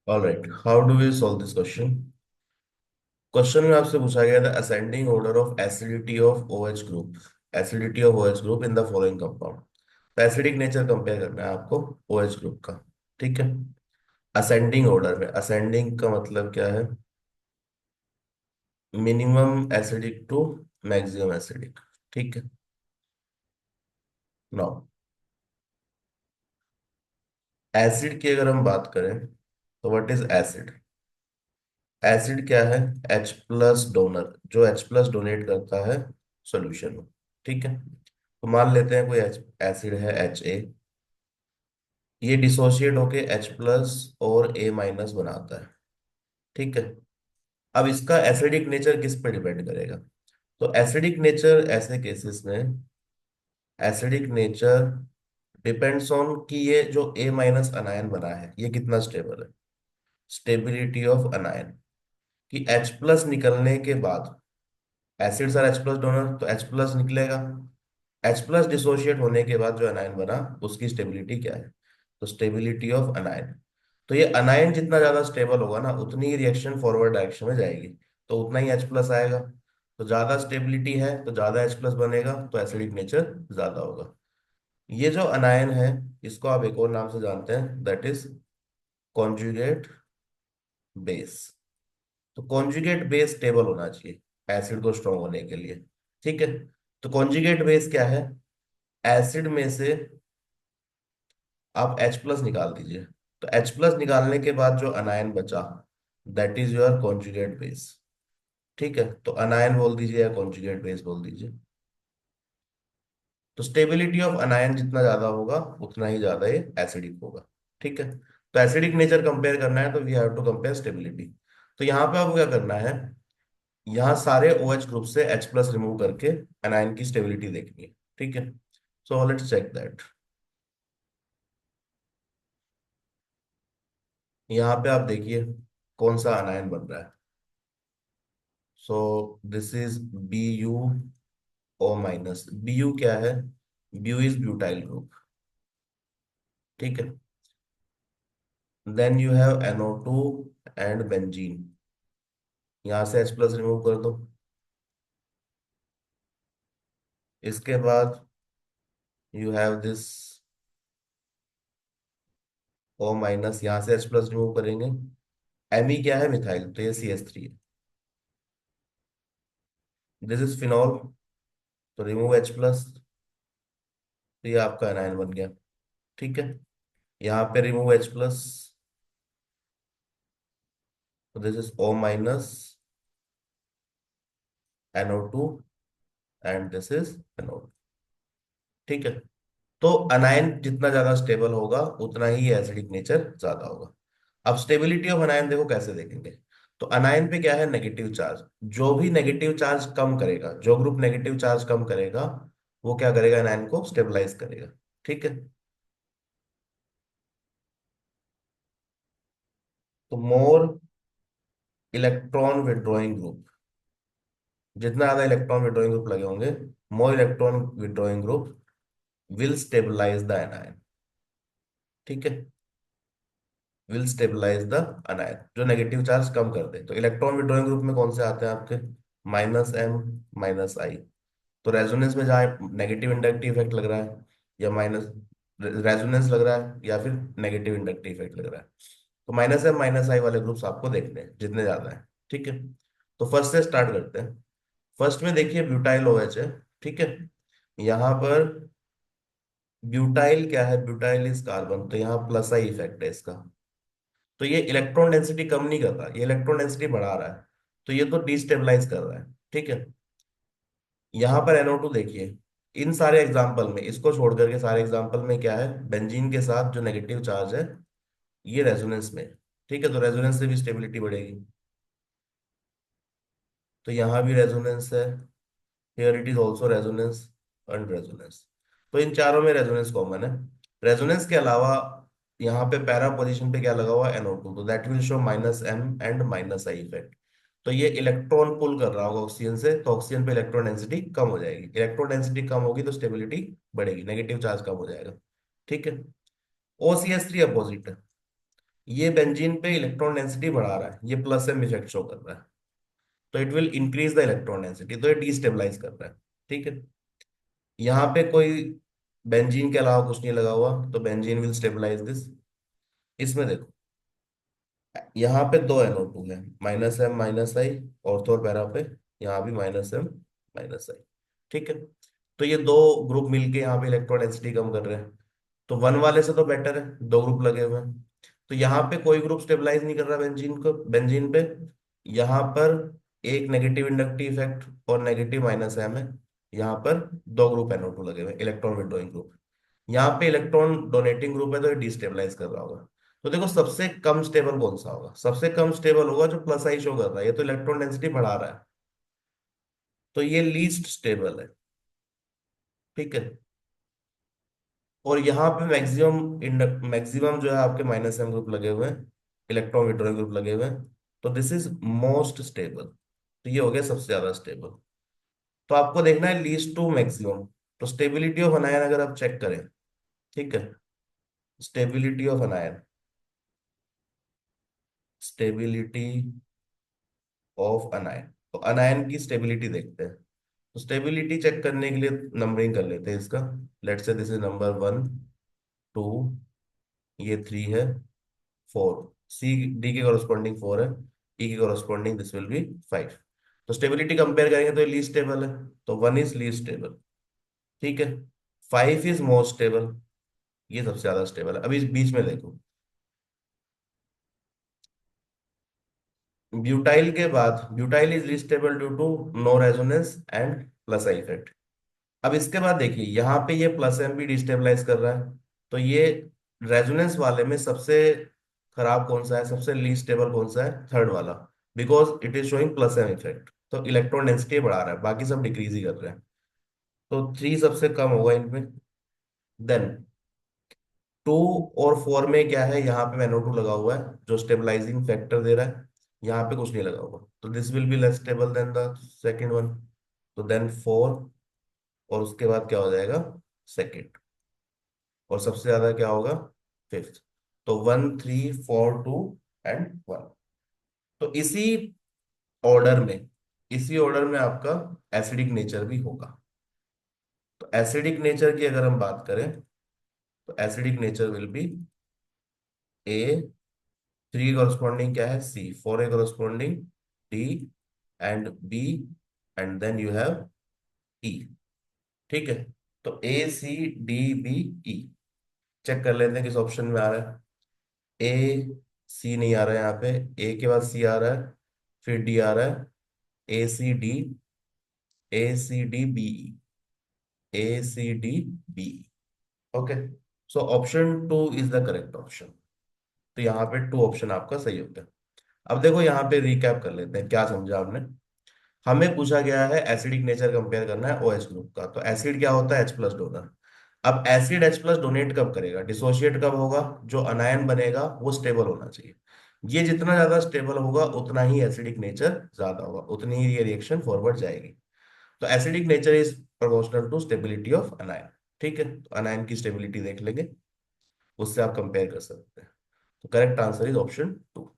All right, how do we solve this question? Question में आपसे पूछा गया था ascending order of acidity of OH group, acidity of OH group in the following compound. तो acidic nature compare करना है आपको OH ग्रुप का। ठीक है। असेंडिंग ऑर्डर में, असेंडिंग का मतलब क्या है? Minimum acidic to maximum acidic. ठीक है। नाउ एसिड की अगर हम बात करें तो व्हाट इज एसिड? एसिड क्या है? H प्लस डोनर, जो H प्लस डोनेट करता है सॉल्यूशन में। ठीक है। तो मान लेते हैं कोई एसिड है HA, ये डिसोशिएट होके H प्लस और A माइनस बनाता है। ठीक है। अब इसका एसिडिक नेचर किस पे डिपेंड करेगा? तो एसिडिक नेचर ऐसे केसेस में, एसिडिक नेचर डिपेंड्स ऑन कि ये जो A माइनस अनायन बना है ये कितना स्टेबल है। स्टेबिलिटी ऑफ अनायन, कि H प्लस निकलने के बाद, acids are H plus donor तो H प्लस निकलेगा। H प्लस डिसोशिएट होने के बाद जो अनायन बना उसकी स्टेबिलिटी क्या है? तो स्टेबिलिटी ऑफ अनायन। तो ये अनायन जितना ज्यादा स्टेबल होगा ना उतनी ही रिएक्शन फॉरवर्ड डायरेक्शन में जाएगी, तो उतना ही H प्लस आएगा। तो ज्यादा स्टेबिलिटी है तो ज्यादा H प्लस बनेगा, तो एसिडिक नेचर ज्यादा होगा। ये जो अनायन है इसको आप एक और नाम से जानते हैं, दैट इज कॉन्जुगेट बेस। तो कॉन्जुगेट बेस स्टेबल होना चाहिए एसिड को स्ट्रॉन्ग होने के लिए। ठीक है। तो कॉन्जुगेट बेस क्या है? एसिड में से आप H प्लस निकाल दीजिए, तो H प्लस निकालने के बाद जो अनायन बचा that is your conjugate base. ठीक है। तो अनायन बोल दीजिए या कॉन्जुगेट बेस बोल दीजिए। तो स्टेबिलिटी ऑफ अनायन जितना ज्यादा होगा उतना ही ज्यादा ये एसिडिक होगा। ठीक है। तो एसिडिक नेचर कंपेयर करना है तो we have to compare stability. तो यहाँ पे आपको क्या करना है, यहाँ सारे OH ग्रुप से H प्लस रिमूव करके अनायन की स्टेबिलिटी देखनी है। ठीक है। So let's check that. यहाँ पे आप देखिए कौन सा अनायन बन रहा है। So this is BuO minus. Bu क्या है? Bu is butyl group. ठीक है। Then you have NO2 and benzene. यहाँ से H प्लस रिमूव कर दो। इसके बाद you have this O minus, यहाँ से H प्लस रिमूव करेंगे। Me क्या है? मिथाइल, तो ये CH3 है। दिस इज फिनॉल, तो रिमूव H प्लस, तो ये आपका एनायन बन गया। ठीक है। यहाँ पे रिमूव H प्लस, तो this is O minus NO2 and this is NO2। ठीक है। तो अनायन जितना ज्यादा स्टेबल होगा उतना ही एसिडिक नेचर ज्यादा होगा। अब स्टेबिलिटी ऑफ अनायन देखो कैसे देखेंगे। तो अनायन पे क्या है? Negative charge. जो भी नेगेटिव चार्ज कम करेगा, जो ग्रुप नेगेटिव चार्ज कम करेगा वो क्या करेगा? अनायन को स्टेबलाइज करेगा। ठीक है। तो मोर इलेक्ट्रॉन विड्रॉइंग ग्रुप, जितना ज्यादा इलेक्ट्रॉन विड्रॉइंग ग्रुप लगे होंगे, more electron withdrawing group will stabilize the anion. ठीक है। विल स्टेबलाइज द अनायन, जो नेगेटिव चार्ज कम कर दे। तो इलेक्ट्रॉन विड्रॉइंग ग्रुप में कौन से आते हैं आपके? -M -I। तो रेजोनेंस में जहाँ नेगेटिव इंडक्टिव इफेक्ट लग रहा है, या माइनस रेजोनेंस लग रहा है या फिर नेगेटिव इंडक्टिव इफेक्ट लग रहा है, तो -M -I वाले ग्रुप्स आपको देखने हैं जितने ज्यादा है। ठीक है। तो फर्स्ट से स्टार्ट करते हैं। फर्स्ट में देखिए ब्यूटाइल OH है। ठीक है। यहाँ पर ब्यूटाइल क्या है? ब्यूटाइल इज कार्बन, तो यहाँ प्लस आई इफेक्ट है इसका। तो ये इलेक्ट्रॉन डेंसिटी कम नहीं कर रहा, ये इलेक्ट्रॉन डेंसिटी बढ़ा रहा है, तो ये तो डिस्टेबलाइज कर रहा है। ठीक है। यहाँ पर NO2 देखिए, इन सारे एग्जाम्पल में इसको छोड़ करके सारे एग्जाम्पल में क्या है? बेंजीन के साथ जो नेगेटिव चार्ज है ये रेजोनेंस में है। ठीक है। तो रेजोनेंस से भी स्टेबिलिटी बढ़ेगी। तो यहाँ भी रेजोनेंस है, here it is also resonance and resonance. तो इन चारों में रेजोनेंस कॉमन है। रेजोनेंस के अलावा यहाँ पे पैरा पोजीशन पे क्या लगा हुआ है? NO2, तो that will show -M and -I effect. तो ये इलेक्ट्रॉन पुल कर रहा होगा ऑक्सीजन से, तो ऑक्सीजन पे इलेक्ट्रॉन डेंसिटी कम हो जाएगी। इलेक्ट्रॉन डेंसिटी कम होगी तो स्टेबिलिटी बढ़ेगी, नेगेटिव चार्ज कम हो जाएगा। ठीक है। OCH3 अपोजिट है। ये बेंजीन पे इलेक्ट्रॉन डेंसिटी बढ़ा रहा है, ये प्लस एम इफेक्ट शो कर रहा है, तो it will increase the electron density, तो ये डिस्टेबलाइज कर रहा है। ठीक है। यहाँ पे कोई बेंजीन के अलावा कुछ नहीं लगा हुआ, तो बेंजीन विल स्टेबलाइज दिस। इसमें देखो, यहाँ पे दो NO2 है, माइनस एम माइनस आई, ऑर्थो और पैरा पे, यहाँ भी माइनस एम माइनस आई। ठीक है। तो ये दो ग्रुप मिलके यहाँ पे इलेक्ट्रॉन डेंसिटी कम कर रहे हैं, तो वन वाले से तो बेटर है, दो ग्रुप लगे हुए हैं। तो यहाँ पे कोई ग्रुप स्टेबलाइज नहीं कर रहा बेंजीन को, बेंजीन पे। यहाँ पर एक नेगेटिव इंडक्टिव इफेक्ट और नेगेटिव माइनस एम है। यहाँ पर दो ग्रुप NO2 लगे हुए, इलेक्ट्रॉन विड्रॉइंग ग्रुप। यहाँ पे इलेक्ट्रॉन डोनेटिंग ग्रुप है, तो ये डिस्टेबलाइज कर रहा होगा। तो देखो सबसे कम स्टेबल कौन सा होगा, सबसे कम स्टेबल होगा जो प्लस आई शो कर रहा है, ये तो इलेक्ट्रॉन डेंसिटी बढ़ा रहा है, तो ये लीस्ट स्टेबल है। ठीक है। और यहाँ पे मैक्सिमम जो है आपके माइनस एम ग्रुप लगे हुए हैं, इलेक्ट्रॉन विड्रॉइंग ग्रुप लगे हुए हैं, तो दिस इज मोस्ट स्टेबल। तो ये हो गया सबसे ज्यादा स्टेबल। तो आपको देखना है लीस्ट टू मैक्सिमम। तो स्टेबिलिटी ऑफ अनायन अगर आप चेक करें, ठीक है, स्टेबिलिटी ऑफ अनायन, स्टेबिलिटी ऑफ अनायन, तो अनायन की स्टेबिलिटी देखते हैं। तो स्टेबिलिटी चेक करने के लिए नंबरिंग कर लेते हैं इसका। Let's say this is number 1, 2, ये 3 है, 4, सी डी के कॉरस्पॉन्डिंग 4 है, ई के कॉरस्पॉन्डिंग दिस विल बी 5। तो स्टेबिलिटी कंपेयर करेंगे तो ये लीस्ट स्टेबल है, तो 1 इज लीस्ट स्टेबल। ठीक है। 5 इज मोस्ट स्टेबल, ये सबसे ज्यादा स्टेबल है। अभी इस बीच में देखो, ब्यूटाइल के बाद butyl is least stable due to no resonance and plus I effect. अब इसके बाद देखिए यहाँ पे ये प्लस एम भी डिस्टेबलाइज कर रहा है, तो ये रेजोनेंस वाले में सबसे खराब कौन सा है, सबसे लीस्ट स्टेबल कौन सा है, थर्ड वाला, because it is showing plus M effect, तो इलेक्ट्रॉन डेंसिटी बढ़ा रहा है, बाकी सब डिक्रीज ही कर रहे हैं। तो 3 सबसे कम होगा इनमें। देन 2 और 4 में क्या है, यहाँ पे NO2 लगा हुआ है जो स्टेबलाइजिंग फैक्टर दे रहा है, यहाँ पे कुछ नहीं लगा हुआ, तो this will be less stable then the second one. तो देन 4, और उसके बाद क्या हो जाएगा, सेकेंड, और सबसे ज्यादा क्या होगा, फिफ्थ। तो 1, 3, 4, 2 एंड 1। तो इसी ऑर्डर में आपका एसिडिक नेचर भी होगा। तो एसिडिक नेचर की अगर हम बात करें, तो acidic nature will be A, 3 corresponding क्या है, C, 4 A corresponding D, and B, and then you have E. ठीक है। तो ACDBE चेक कर लेते हैं किस ऑप्शन में आ रहा है। ए सी नहीं आ रहा है यहाँ पे, ए के बाद सी आ रहा है, फिर डी आ रहा है, ACD, ACDBE, okay. So option 2 is the correct option. तो यहाँ पे 2 ऑप्शन आपका सही हो गया। अब देखो यहाँ पे रिकैप कर लेते हैं क्या समझा हमने। हमें पूछा गया है एसिडिक नेचर कंपेयर करना है OH ग्रुप का, तो एसिड क्या होता है, H+ डोनर। अब एसिड H+ डोनेट कब करेगा, डिसोशिएट कब होगा, जो अनायन बनेगा वो स्टेबल होना चाहिए। ये जितना ज्यादा स्टेबल होगा उतना ही एसिडिक नेचर ज्यादा होगा, उतनी ही ये रिएक्शन फॉरवर्ड जाएगी। तो acidic nature is proportional to stability of anion. ठीक है, तो अनायन की स्टेबिलिटी देख लेंगे, उससे आप कंपेयर कर सकते हैं। तो करेक्ट आंसर इज ऑप्शन 2।